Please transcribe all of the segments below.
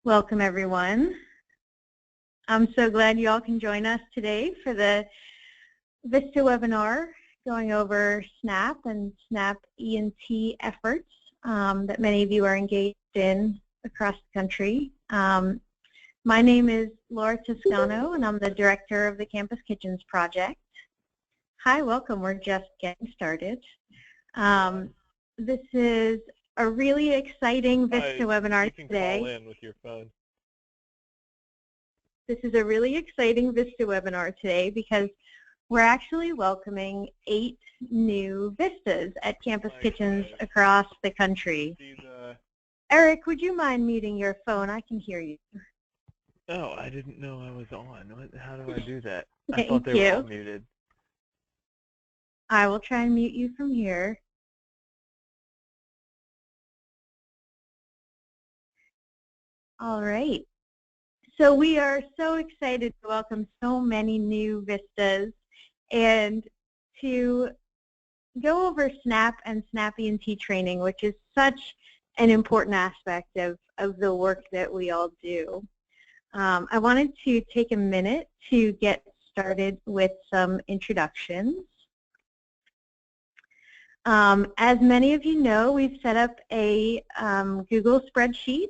Welcome, everyone. I'm so glad you all can join us today for the VISTA webinar going over SNAP and SNAP E&T efforts that many of you are engaged in across the country. My name is Laura Toscano, and I'm the director of the Campus Kitchens Project. Hi, welcome. We're just getting started. This is a really exciting VISTA webinar today. You can call in with your phone. This is a really exciting VISTA webinar today because we're actually welcoming 8 new VISTAs at Campus Kitchens across the country. Eric, would you mind muting your phone? I can hear you. Oh, I didn't know I was on. How do I do that? Thank I thought they were all muted. I will try and mute you from here. All right. So we are so excited to welcome so many new VISTAs and to go over SNAP and SNAP E&T training, which is such an important aspect of the work that we all do. I wanted to take a minute to get started with some introductions. As many of you know, we've set up a Google spreadsheet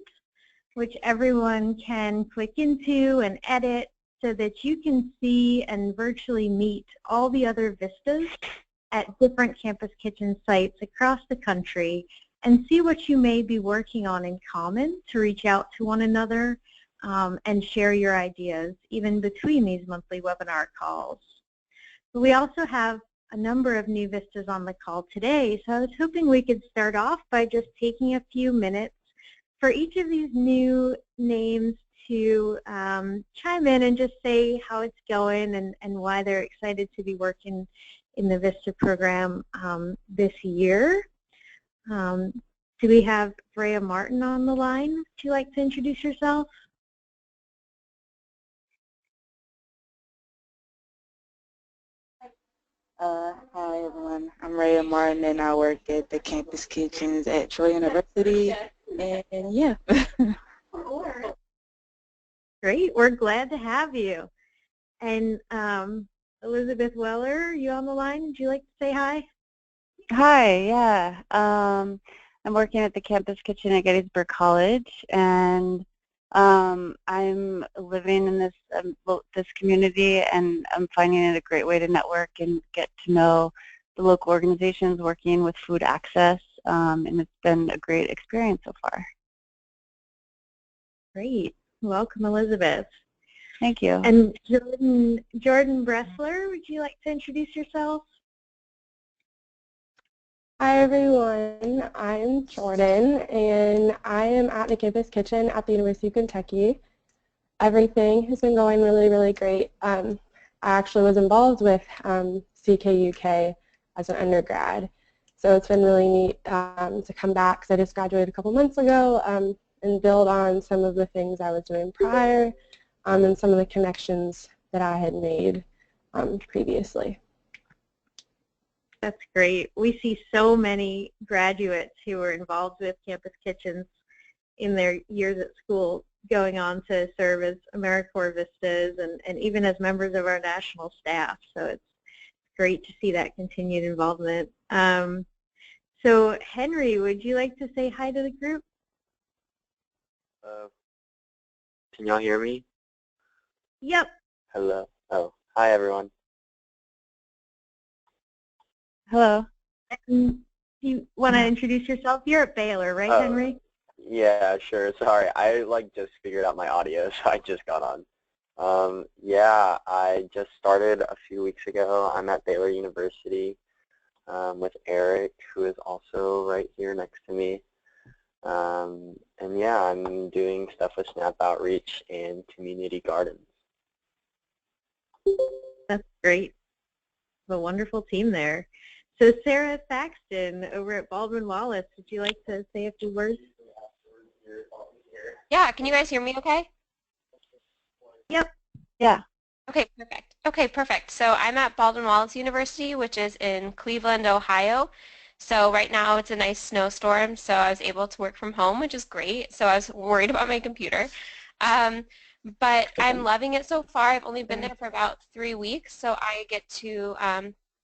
which everyone can click into and edit so that you can see and virtually meet all the other VISTAs at different Campus Kitchen sites across the country and see what you may be working on in common to reach out to one another and share your ideas even between these monthly webinar calls. But we also have a number of new VISTAs on the call today, so I was hoping we could start off by just taking a few minutes for each of these new names to chime in and just say how it's going and why they're excited to be working in the VISTA program this year. Do we have Freya Martin on the line? Would you like to introduce yourself? Hi everyone, I'm Rhea Martin and I work at the Campus Kitchens at Troy University, and yeah. Great, we're glad to have you. And Elizabeth Weller, are you on the line? Would you like to say hi? Hi, yeah. I'm working at the Campus Kitchen at Gettysburg College, and I'm living in this community, and I'm finding it a great way to network and get to know the local organizations working with food access, and it's been a great experience so far. Great. Welcome, Elizabeth. Thank you. And Jordan Bressler, would you like to introduce yourself? Hi everyone, I'm Jordan and I am at the Campus Kitchen at the University of Kentucky. Everything has been going really, really great. I actually was involved with CKUK as an undergrad, so it's been really neat to come back because I just graduated a couple months ago and build on some of the things I was doing prior and some of the connections that I had made previously. That's great. We see so many graduates who are involved with Campus Kitchens in their years at school going on to serve as AmeriCorps VISTAs and even as members of our national staff. So it's great to see that continued involvement. So Henry, would you like to say hi to the group? Can y'all hear me? Yep. Hello. Oh, hi everyone. Hello. Do you want to introduce yourself? You're at Baylor, right, Henry? Yeah, sure. Sorry, I just figured out my audio, so I just got on. Yeah, I just started a few weeks ago. I'm at Baylor University with Eric, who is also right here next to me. And yeah, I'm doing stuff with SNAP Outreach and Community Gardens. That's great. A wonderful team there. So Sarah Thaxton over at Baldwin Wallace, would you like to say a few words? Yeah, can you guys hear me okay? Yep. Yeah. Okay, perfect. Okay, perfect. So I'm at Baldwin Wallace University, which is in Cleveland, Ohio. So right now it's a nice snowstorm, so I was able to work from home, which is great. So I was worried about my computer. Um, but I'm loving it so far. I've only been there for about 3 weeks, so I get to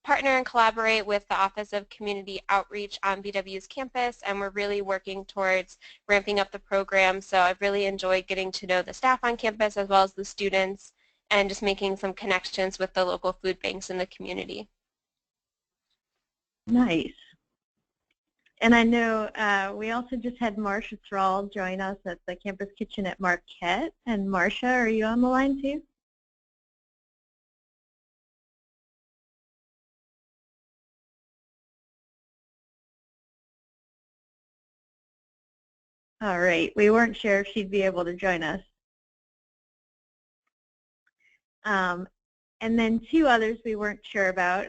partner and collaborate with the Office of Community Outreach on VW's campus, and we're really working towards ramping up the program. So I've really enjoyed getting to know the staff on campus as well as the students and just making some connections with the local food banks in the community. Nice. And I know we also just had Marcia Thrall join us at the Campus Kitchen at Marquette. And Marcia, are you on the line too? All right, we weren't sure if she'd be able to join us. And then two others we weren't sure about.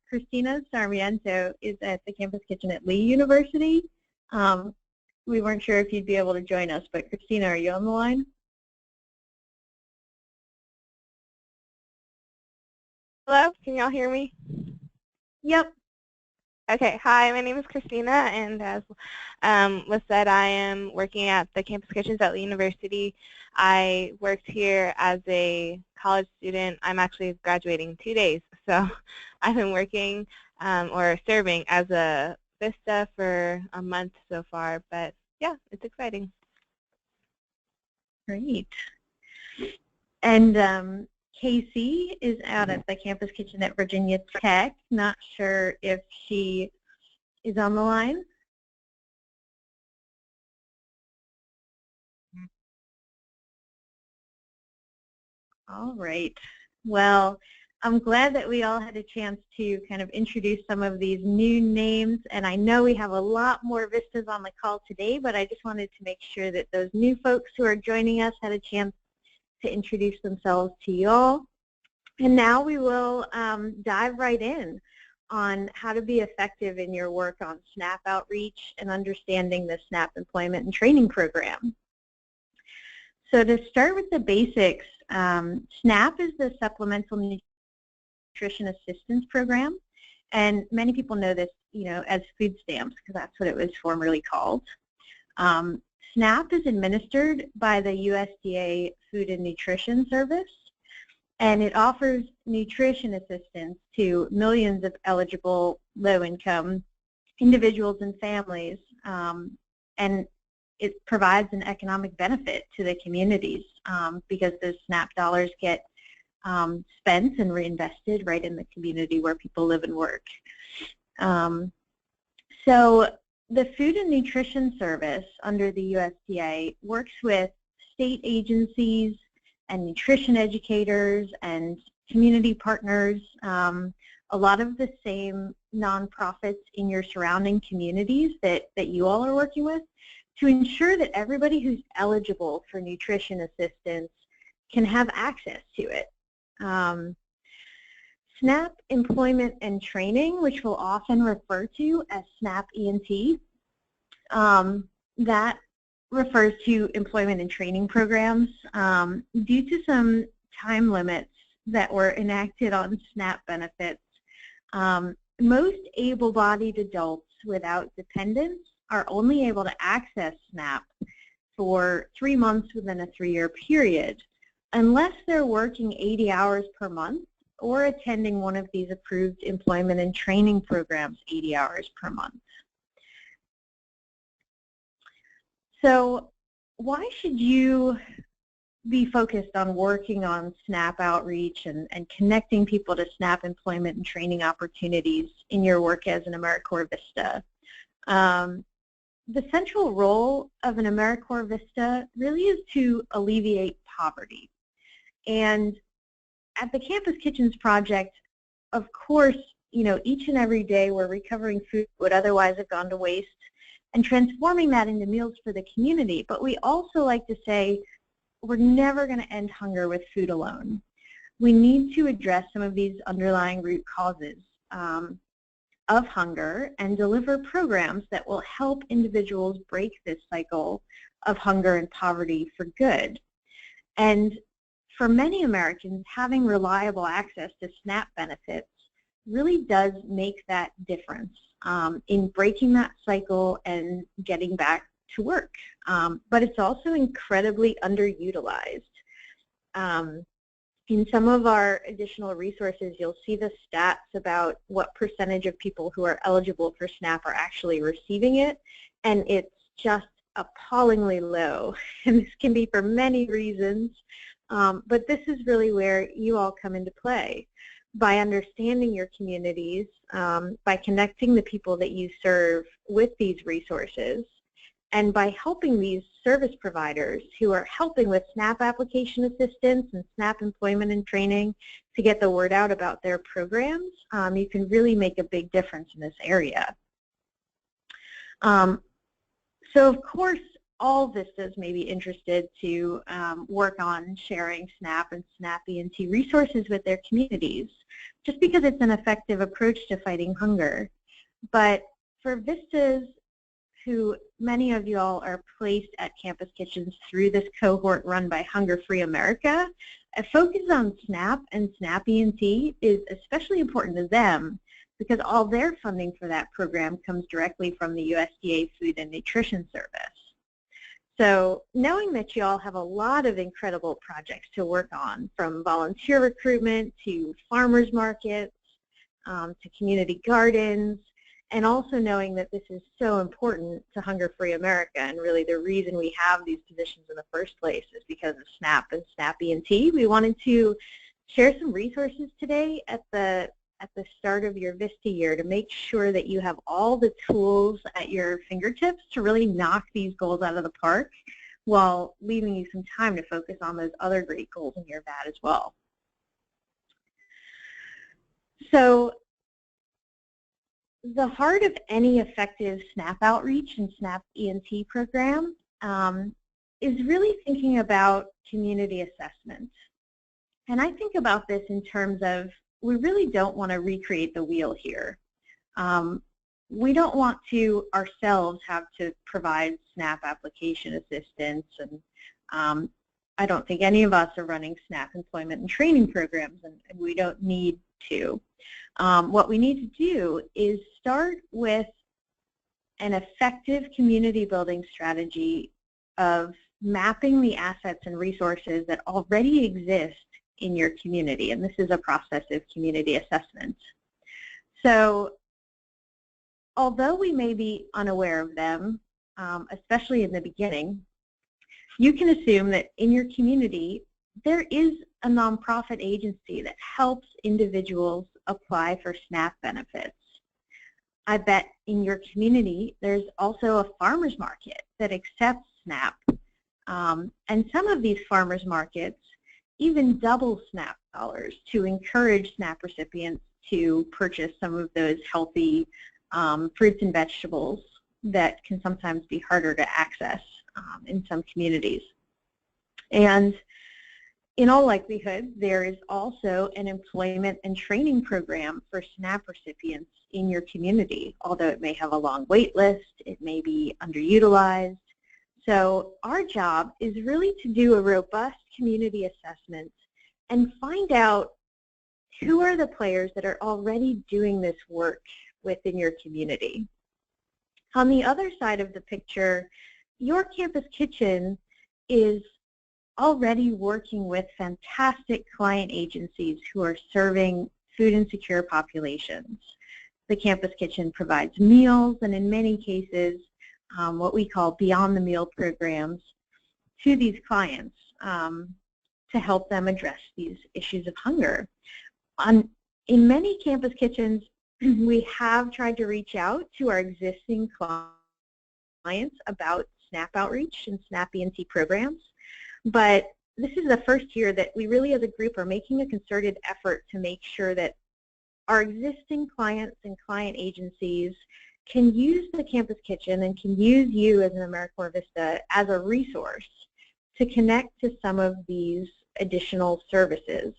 Christina Sarmiento is at the Campus Kitchen at Lee University. We weren't sure if you'd be able to join us, but Christina, are you on the line? Hello, can y'all hear me? Yep. Okay, hi, my name is Christina, and as was said, I am working at the Campus Kitchens at Lee University. I worked here as a college student. I'm actually graduating in 2 days, so I've been working or serving as a VISTA for a month so far, but yeah, it's exciting. Great. And Casey is out at the Campus Kitchen at Virginia Tech. Not sure if she is on the line. All right. Well, I'm glad that we all had a chance to kind of introduce some of these new names, and I know we have a lot more VISTAs on the call today, but I just wanted to make sure that those new folks who are joining us had a chance to introduce themselves to you all. And now we will dive right in on how to be effective in your work on SNAP outreach and understanding the SNAP employment and training program. So to start with the basics, SNAP is the Supplemental Nutrition Assistance Program, and many people know this, as food stamps, because that's what it was formerly called. SNAP is administered by the USDA Food and Nutrition Service, and it offers nutrition assistance to millions of eligible low-income individuals and families, and it provides an economic benefit to the communities because those SNAP dollars get spent and reinvested right in the community where people live and work. So the Food and Nutrition Service under the USDA works with state agencies and nutrition educators and community partners, a lot of the same nonprofits in your surrounding communities that you all are working with, to ensure that everybody who's eligible for nutrition assistance can have access to it. SNAP Employment and Training, which we'll often refer to as SNAP ENT, that refers to employment and training programs. Due to some time limits that were enacted on SNAP benefits, most able-bodied adults without dependents are only able to access SNAP for 3 months within a 3-year period, unless they're working 80 hours per month or attending one of these approved employment and training programs 80 hours per month. So why should you be focused on working on SNAP outreach and connecting people to SNAP employment and training opportunities in your work as an AmeriCorps VISTA? The central role of an AmeriCorps VISTA really is to alleviate poverty. And at the Campus Kitchens Project, of course, each and every day we're recovering food that would otherwise have gone to waste and transforming that into meals for the community. But we also like to say we're never going to end hunger with food alone. We need to address some of these underlying root causes of hunger and deliver programs that will help individuals break this cycle of hunger and poverty for good. And for many Americans, having reliable access to SNAP benefits really does make that difference. in breaking that cycle and getting back to work. But it's also incredibly underutilized. In some of our additional resources, you'll see the stats about what percentage of people who are eligible for SNAP are actually receiving it, and it's just appallingly low. And this can be for many reasons, but this is really where you all come into play. By understanding your communities, by connecting the people that you serve with these resources, and by helping these service providers who are helping with SNAP application assistance and SNAP employment and training to get the word out about their programs, you can really make a big difference in this area. So of course, all VISTAs may be interested to work on sharing SNAP and SNAP ENT resources with their communities, just because it's an effective approach to fighting hunger. But for VISTAs, who many of you all are placed at campus kitchens through this cohort run by Hunger Free America, a focus on SNAP and SNAP ENT is especially important to them because all their funding for that program comes directly from the USDA Food and Nutrition Service. So knowing that you all have a lot of incredible projects to work on, from volunteer recruitment to farmers markets to community gardens, and also knowing that this is so important to Hunger Free America, and really the reason we have these positions in the first place is because of SNAP and SNAP ENT. We wanted to share some resources today at the start of your VISTA year to make sure that you have all the tools at your fingertips to really knock these goals out of the park while leaving you some time to focus on those other great goals in your VAT as well. So the heart of any effective SNAP outreach and SNAP ENT program is really thinking about community assessment. And I think about this in terms of we really don't want to recreate the wheel here. We don't want to ourselves have to provide SNAP application assistance, and I don't think any of us are running SNAP employment and training programs, and we don't need to. What we need to do is start with an effective community building strategy of mapping the assets and resources that already exist in your community, and this is a process of community assessment. So although we may be unaware of them, especially in the beginning, you can assume that in your community there is a nonprofit agency that helps individuals apply for SNAP benefits. I bet in your community there's also a farmer's market that accepts SNAP. And some of these farmers markets even double SNAP dollars to encourage SNAP recipients to purchase some of those healthy fruits and vegetables that can sometimes be harder to access in some communities. And in all likelihood, there is also an employment and training program for SNAP recipients in your community, although it may have a long wait list, it may be underutilized. So our job is really to do a robust community assessment and find out who are the players that are already doing this work within your community. On the other side of the picture, your campus kitchen is already working with fantastic client agencies who are serving food insecure populations. The campus kitchen provides meals and in many cases what we call beyond the meal programs to these clients to help them address these issues of hunger. In many campus kitchens, we have tried to reach out to our existing clients about SNAP outreach and SNAP ENT programs, but this is the first year that we really as a group are making a concerted effort to make sure that our existing clients and client agencies can use the campus kitchen and can use you as an AmeriCorps VISTA as a resource to connect to some of these additional services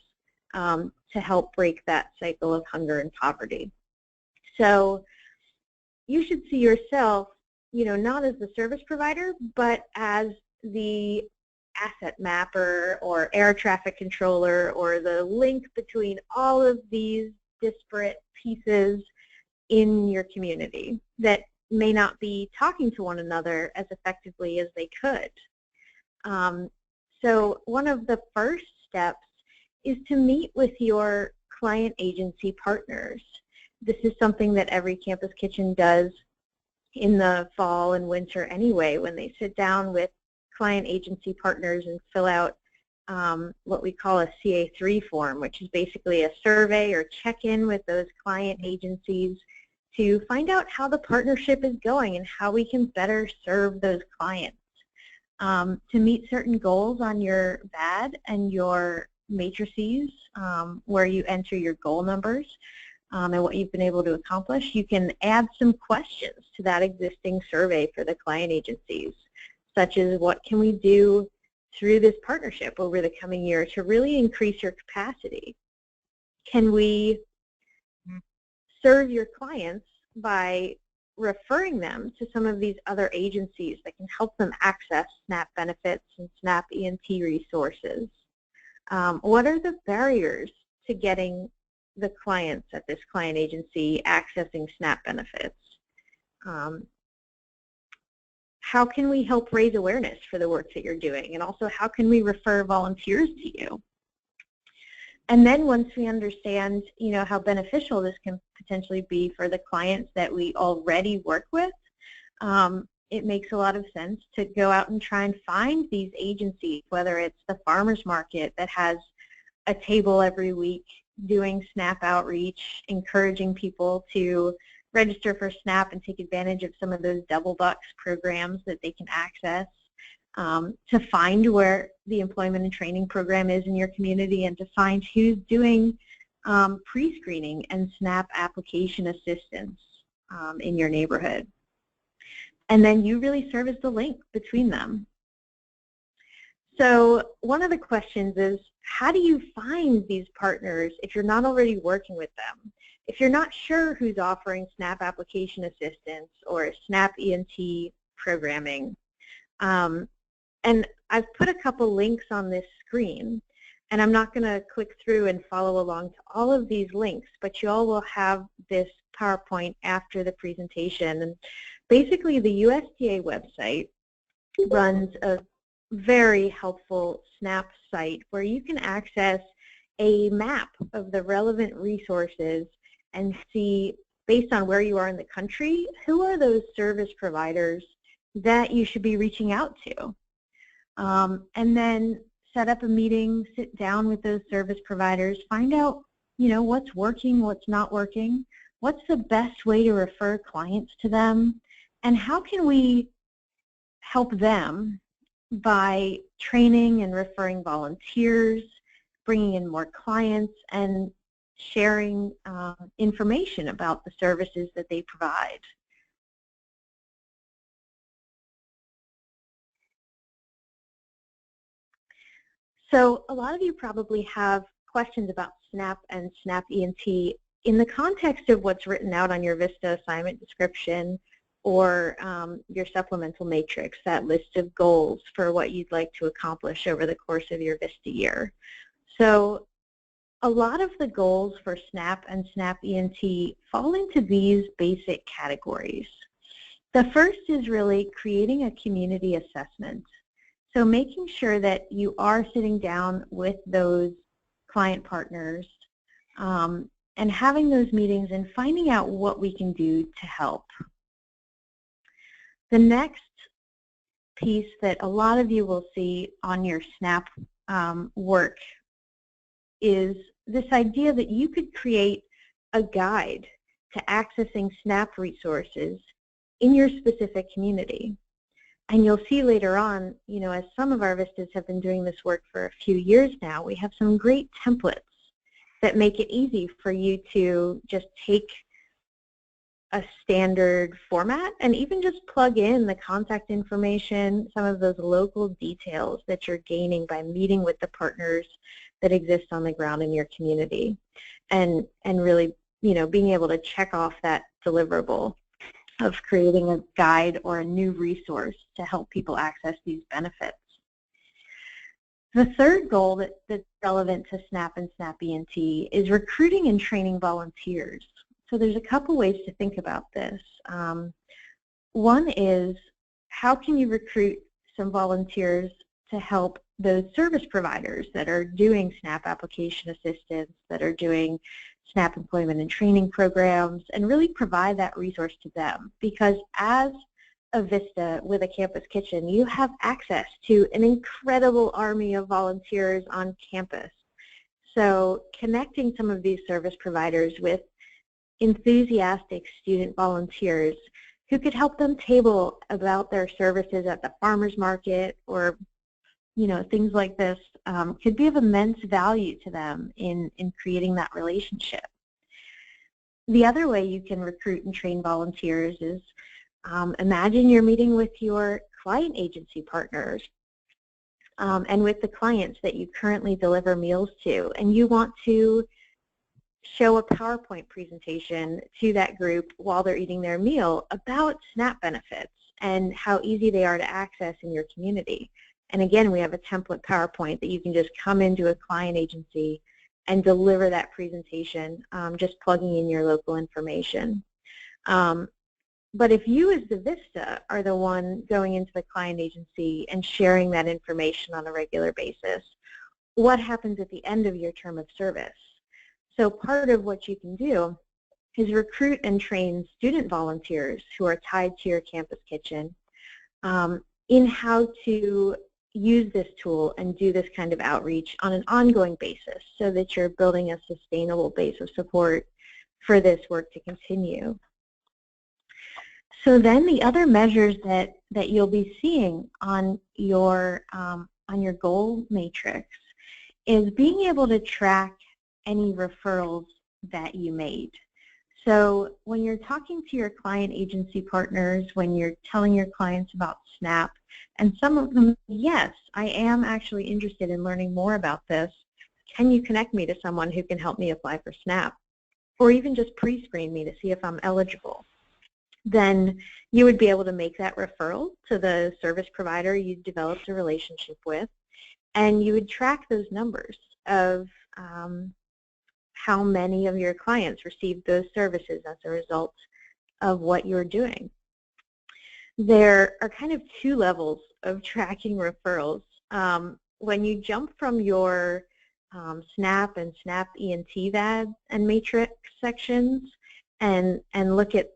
to help break that cycle of hunger and poverty. So you should see yourself, not as the service provider, but as the asset mapper or air traffic controller or the link between all of these disparate pieces in your community that may not be talking to one another as effectively as they could. So one of the first steps is to meet with your client agency partners. This is something that every campus kitchen does in the fall and winter anyway, when they sit down with client agency partners and fill out what we call a CA3 form, which is basically a survey or check-in with those client agencies to find out how the partnership is going and how we can better serve those clients. To meet certain goals on your VAD and your matrices, where you enter your goal numbers and what you've been able to accomplish, you can add some questions to that existing survey for the client agencies, such as what can we do through this partnership over the coming year to really increase your capacity? Can we serve your clients by referring them to some of these other agencies that can help them access SNAP benefits and SNAP ENT resources? What are the barriers to getting the clients at this client agency accessing SNAP benefits? How can we help raise awareness for the work that you're doing? And also, how can we refer volunteers to you? And then once we understand, how beneficial this can potentially be for the clients that we already work with, it makes a lot of sense to go out and try and find these agencies, whether it's the farmer's market that has a table every week doing SNAP outreach, encouraging people to register for SNAP and take advantage of some of those double bucks programs that they can access, to find where the employment and training program is in your community, and to find who's doing pre-screening and SNAP application assistance in your neighborhood. And then you really serve as the link between them. So one of the questions is, how do you find these partners if you're not already working with them? If you're not sure who's offering SNAP application assistance or SNAP ENT programming, and I've put a couple links on this screen, and I'm not going to click through and follow along to all of these links, but you all will have this PowerPoint after the presentation. And basically, the USDA website runs a very helpful SNAP site where you can access a map of the relevant resources and see, based on where you are in the country, who are those service providers that you should be reaching out to. And then set up a meeting, sit down with those service providers, find out, what's working, what's not working, what's the best way to refer clients to them, and how can we help them by training and referring volunteers, bringing in more clients, and sharing information about the services that they provide. So a lot of you probably have questions about SNAP and SNAP ENT in the context of what's written out on your VISTA assignment description or your supplemental matrix, that list of goals for what you'd like to accomplish over the course of your VISTA year. So a lot of the goals for SNAP and SNAP ENT fall into these basic categories. The first is really creating a community assessment. So making sure that you are sitting down with those client partners and having those meetings and finding out what we can do to help. The next piece that a lot of you will see on your SNAP work is this idea that you could create a guide to accessing SNAP resources in your specific community. And you'll see later on, as some of our VISTAs have been doing this work for a few years now, we have some great templates that make it easy for you to just take a standard format and even just plug in the contact information, some of those local details that you're gaining by meeting with the partners that exist on the ground in your community, and really, being able to check off that deliverable of creating a guide or a new resource to help people access these benefits. The third goal that's relevant to SNAP and SNAP ENT is recruiting and training volunteers. So there's a couple ways to think about this. One is, how can you recruit some volunteers to help those service providers that are doing SNAP application assistance, that are doing SNAP employment and training programs, and really provide that resource to them? Because as a VISTA with a campus kitchen, you have access to an incredible army of volunteers on campus. So connecting some of these service providers with enthusiastic student volunteers who could help them table about their services at the farmer's market, or things like this, could be of immense value to them in creating that relationship. The other way you can recruit and train volunteers is, imagine you're meeting with your client agency partners and with the clients that you currently deliver meals to, and you want to show a PowerPoint presentation to that group while they're eating their meal about SNAP benefits and how easy they are to access in your community. And again, we have a template PowerPoint that you can just come into a client agency and deliver that presentation, just plugging in your local information. But if you as the VISTA are the one going into the client agency and sharing that information on a regular basis, what happens at the end of your term of service? So part of what you can do is recruit and train student volunteers who are tied to your campus kitchen in how to use this tool and do this kind of outreach on an ongoing basis, so that you're building a sustainable base of support for this work to continue. So then the other measures that you'll be seeing on your goal matrix is being able to track any referrals that you made. So when you're talking to your client agency partners, when you're telling your clients about SNAP, and some of them, yes, I am actually interested in learning more about this. Can you connect me to someone who can help me apply for SNAP? Or even just pre-screen me to see if I'm eligible. Then you would be able to make that referral to the service provider you developed a relationship with, and you would track those numbers of how many of your clients received those services as a result of what you're doing. There are kind of two levels of tracking referrals. When you jump from your SNAP and SNAP ENT VAD and matrix sections and look at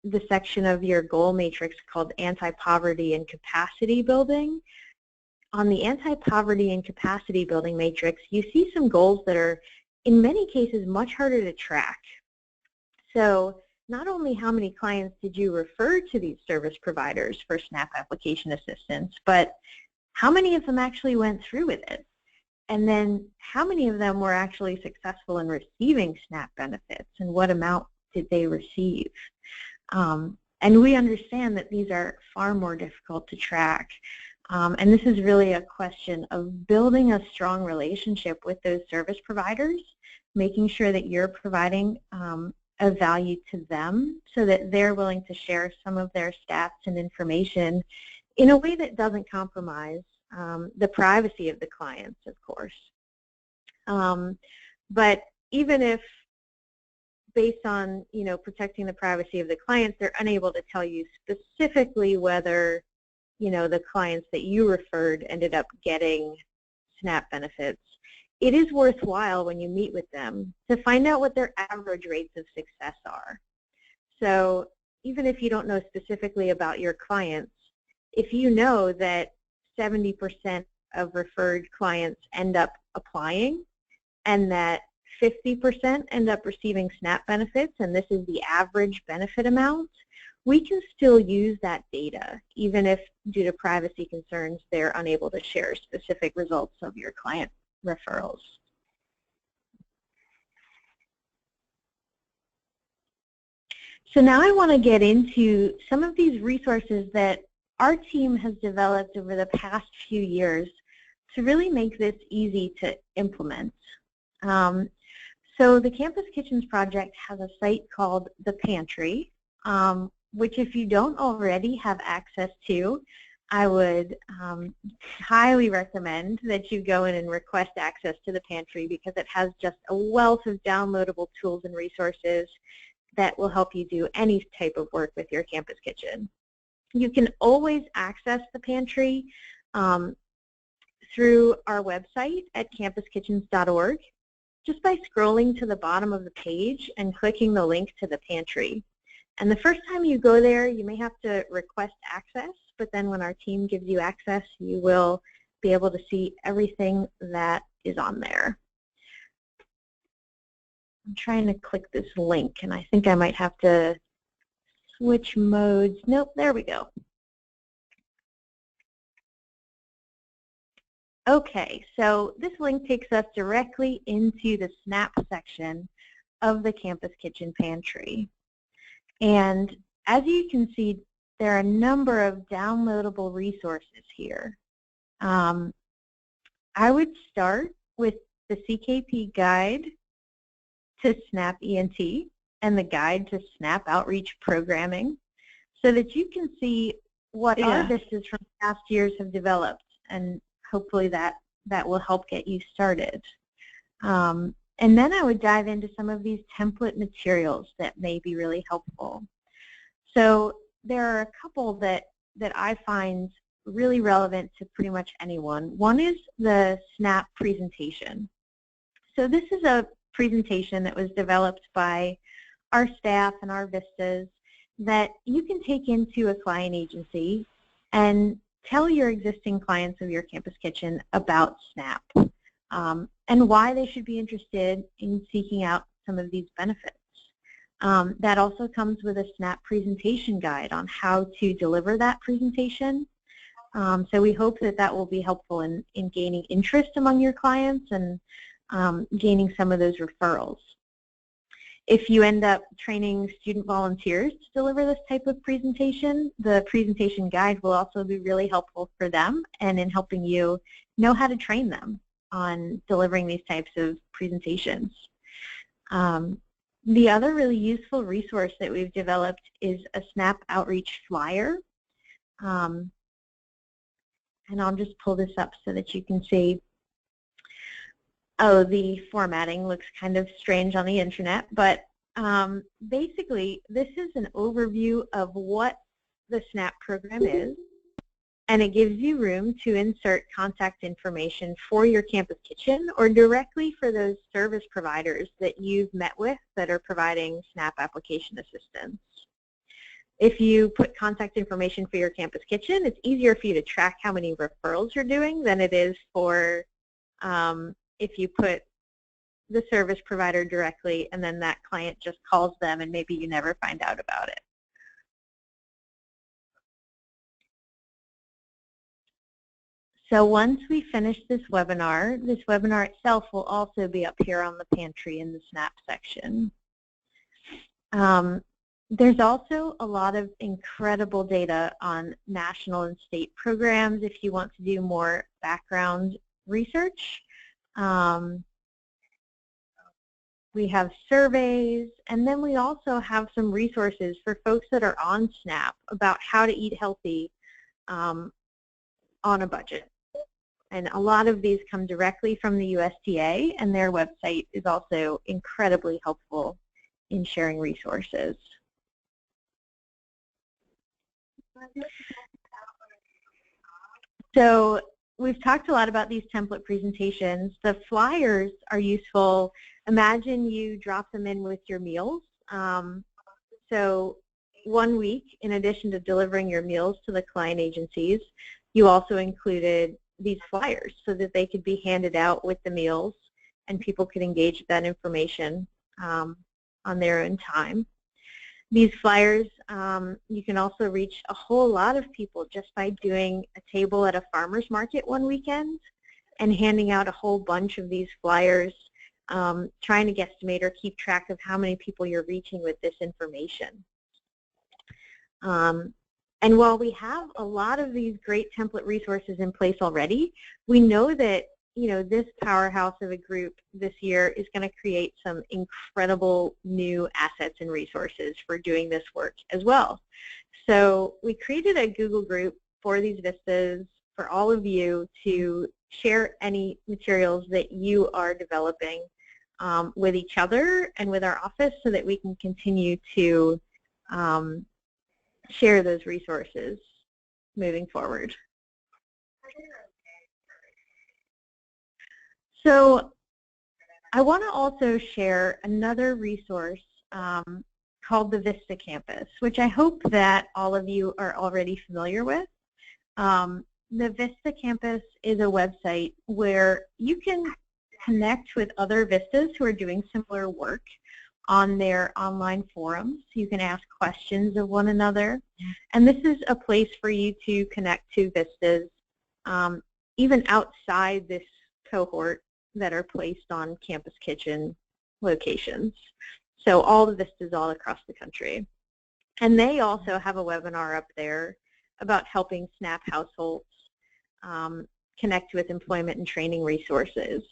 the section of your goal matrix called anti-poverty and capacity building, on the anti-poverty and capacity building matrix, you see some goals that are in many cases much harder to track. So not only how many clients did you refer to these service providers for SNAP application assistance, but how many of them actually went through with it? And then how many of them were actually successful in receiving SNAP benefits, and what amount did they receive? And we understand that these are far more difficult to track. And this is really a question of building a strong relationship with those service providers, making sure that you're providing a value to them so that they're willing to share some of their stats and information in a way that doesn't compromise the privacy of the clients, of course. But even if, based on protecting the privacy of the clients, they're unable to tell you specifically whether the clients that you referred ended up getting SNAP benefits, it is worthwhile when you meet with them to find out what their average rates of success are. So even if you don't know specifically about your clients, if you know that 70% of referred clients end up applying and that 50% end up receiving SNAP benefits, and this is the average benefit amount, we can still use that data, even if due to privacy concerns they're unable to share specific results of your client referrals. So now I want to get into some of these resources that our team has developed over the past few years to really make this easy to implement. So the Campus Kitchens Project has a site called The Pantry, which if you don't already have access to, I would highly recommend that you go in and request access to The Pantry, because it has just a wealth of downloadable tools and resources that will help you do any type of work with your campus kitchen. You can always access the pantry through our website at campuskitchens.org just by scrolling to the bottom of the page and clicking the link to the pantry. And the first time you go there, you may have to request access, but then when our team gives you access, you will be able to see everything that is on there. I'm trying to click this link, and I think I might have to switch modes. Nope, there we go. Okay, so this link takes us directly into the SNAP section of the Campus Kitchen Pantry. And as you can see, there are a number of downloadable resources here. I would start with the CKP guide to SNAP ENT and the guide to SNAP outreach programming so that you can see what our VISTAs from past years have developed, and hopefully that will help get you started. And then I would dive into some of these template materials that may be really helpful. So there are a couple that I find really relevant to pretty much anyone. One is the SNAP presentation. So this is a presentation that was developed by our staff and our VISTAs that you can take into a client agency and tell your existing clients of your campus kitchen about SNAP and why they should be interested in seeking out some of these benefits. That also comes with a SNAP presentation guide on how to deliver that presentation. So we hope that that will be helpful in gaining interest among your clients and gaining some of those referrals. If you end up training student volunteers to deliver this type of presentation, the presentation guide will also be really helpful for them and in helping you know how to train them on delivering these types of presentations. The other really useful resource that we've developed is a SNAP outreach flyer. And I'll just pull this up so that you can see. Oh, the formatting looks kind of strange on the internet, but basically this is an overview of what the SNAP program is, and it gives you room to insert contact information for your campus kitchen or directly for those service providers that you've met with that are providing SNAP application assistance. If you put contact information for your campus kitchen, it's easier for you to track how many referrals you're doing than it is for if you put the service provider directly and then that client just calls them and maybe you never find out about it. So once we finish this webinar itself will also be up here on the pantry in the SNAP section. There's also a lot of incredible data on national and state programs if you want to do more background research. We have surveys, and then we also have some resources for folks that are on SNAP about how to eat healthy on a budget. And a lot of these come directly from the USDA, and their website is also incredibly helpful in sharing resources. So we've talked a lot about these template presentations. The flyers are useful. Imagine you drop them in with your meals. So 1 week, in addition to delivering your meals to the client agencies, you also included these flyers so that they could be handed out with the meals and people could engage with that information on their own time. These flyers, you can also reach a whole lot of people just by doing a table at a farmer's market one weekend and handing out a whole bunch of these flyers, trying to guesstimate or keep track of how many people you're reaching with this information. And while we have a lot of these great template resources in place already, we know that this powerhouse of a group this year is going to create some incredible new assets and resources for doing this work as well. So we created a Google group for these VISTAs for all of you to share any materials that you are developing with each other and with our office so that we can continue to share those resources moving forward. So I want to also share another resource called the VISTA Campus, which I hope that all of you are already familiar with. The VISTA Campus is a website where you can connect with other VISTAs who are doing similar work on their online forums. You can ask questions of one another. And this is a place for you to connect to VISTAs even outside this cohort that are placed on Campus Kitchen locations. So all the VISTAs all across the country. And they also have a webinar up there about helping SNAP households connect with employment and training resources.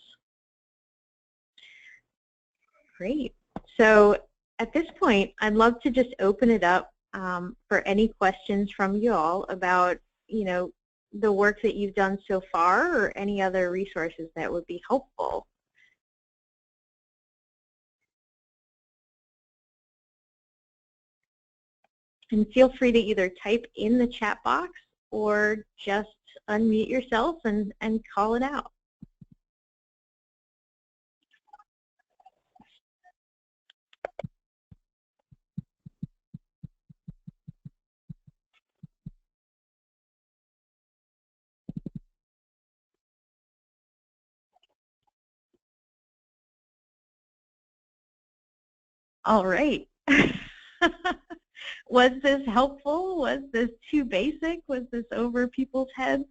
Great. So at this point, I'd love to just open it up for any questions from you all about, the work that you've done so far or any other resources that would be helpful. And feel free to either type in the chat box or just unmute yourself and call it out. All right. Was this helpful? Was this too basic? Was this over people's heads?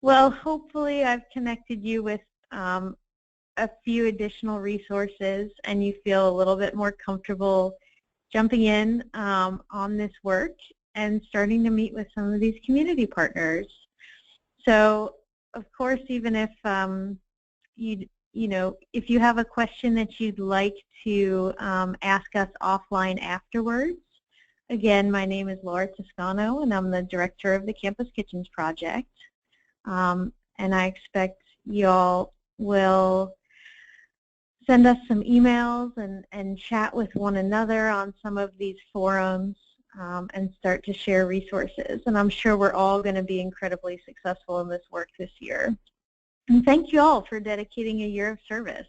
Well, hopefully I've connected you with a few additional resources and you feel a little bit more comfortable jumping in on this work and starting to meet with some of these community partners. So, of course, even if if you have a question that you'd like to ask us offline afterwards, again, my name is Laura Toscano, and I'm the director of the Campus Kitchens Project. And I expect y'all will send us some emails and chat with one another on some of these forums and start to share resources. And I'm sure we're all going to be incredibly successful in this work this year. And thank you all for dedicating a year of service.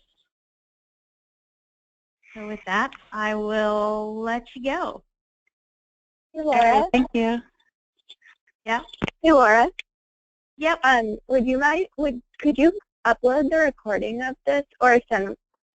So with that, I will let you go. Hey, Laura. Thank you. Yeah. Hey, Laura. Yep. Could you upload the recording of this or send